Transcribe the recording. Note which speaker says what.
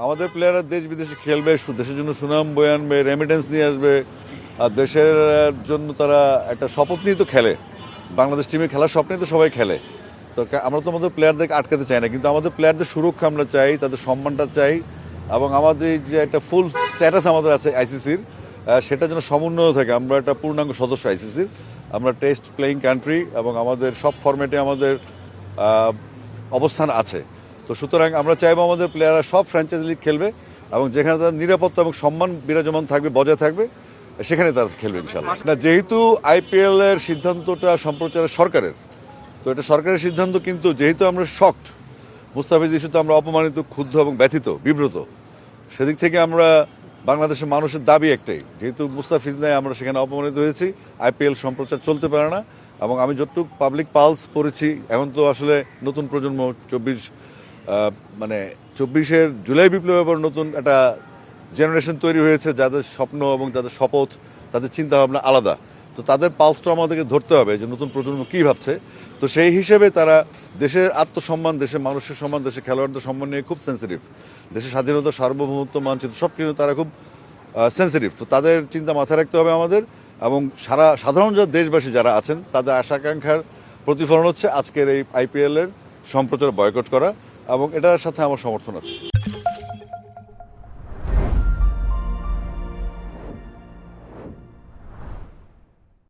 Speaker 1: আমাদের প্লেয়াররা দেশ বিদেশে খেলবে, দেশের জন্য সুনাম বয়ে আনবে, রেমিটেন্স নিয়ে আসবে। আর দেশের জন্য তারা একটা শপথ নিয়ে তো খেলে। বাংলাদেশ টিমে খেলার স্বপ্নে তো সবাই খেলে। তো আমরা তো আমাদের প্লেয়ারদেরকে আটকাতে চাই না, কিন্তু আমাদের প্লেয়ারদের সুরক্ষা আমরা চাই, তাদের সম্মানটা চাই, এবং আমাদের যে একটা ফুল স্ট্যাটাস আমাদের আছে আইসিসির, সেটা যেন সমুন্নয় থাকে। আমরা একটা পূর্ণাঙ্গ সদস্য আইসিসির, আমরা টেস্ট প্লেয়িং কান্ট্রি, এবং আমাদের সব ফরম্যাটে আমাদের অবস্থান আছে। তো সুতরাং আমরা চাইবো আমাদের প্লেয়াররা সব ফ্র্যাঞ্চাইজি লিগ খেলবে, এবং যেখানে তাদের নিরাপত্তা এবং সম্মান বিরাজমান থাকবে, বজায় থাকবে, সেখানে তারা খেলবে ইনশাআল্লাহ। না, যেহেতু আইপিএল এর সিদ্ধান্তটা সম্প্রচারের সরকারের, তো এটা সরকারের সিদ্ধান্ত, কিন্তু যেহেতু আমরা শকড, মুস্তাফিজ ইস্যুতে আমরা অপমানিত, ক্ষুব্ধ এবং ব্যথিত, বিব্রত। সেদিক থেকে আমরা বাংলাদেশের মানুষের দাবি একটাই, যেহেতু মুস্তাফিজ নেই, আমরা সেখানে অপমানিত হয়েছি। আইপিএল সম্প্রচার চলতে পারে না, এবং আমি যতটুকু পাবলিক পালস পড়েছি, এখন তো আসলে নতুন প্রজন্ম 24 জুলাই বিপ্লবের পর নতুন একটা জেনারেশন তৈরি হয়েছে, যাদের স্বপ্ন এবং যাদের শপথ, তাদের চিন্তাভাবনা আলাদা। তো তাদের পালসটা আমাদেরকে ধরতে হবে যে নতুন প্রজন্ম কী ভাবছে। তো সেই হিসেবে তারা দেশের আত্মসম্মান, দেশের মানুষের সম্মান, দেশের খেলোয়াড়দের সম্মান নিয়ে খুব সেন্সিটিভ। দেশের স্বাধীনতা, সার্বভৌমত্ব, মানচিত্র সব কিছু তারা খুব সেন্সিটিভ। তো তাদের চিন্তা মাথায় রাখতে হবে আমাদের, এবং সাধারণ দেশবাসী যারা আছেন, তাদের আশা আকাঙ্ক্ষার প্রতিফলন হচ্ছে আজকের এই আইপিএলের সম্প্রচার বয়কট করা, এবং এটার সাথে আমার সমর্থন আছে।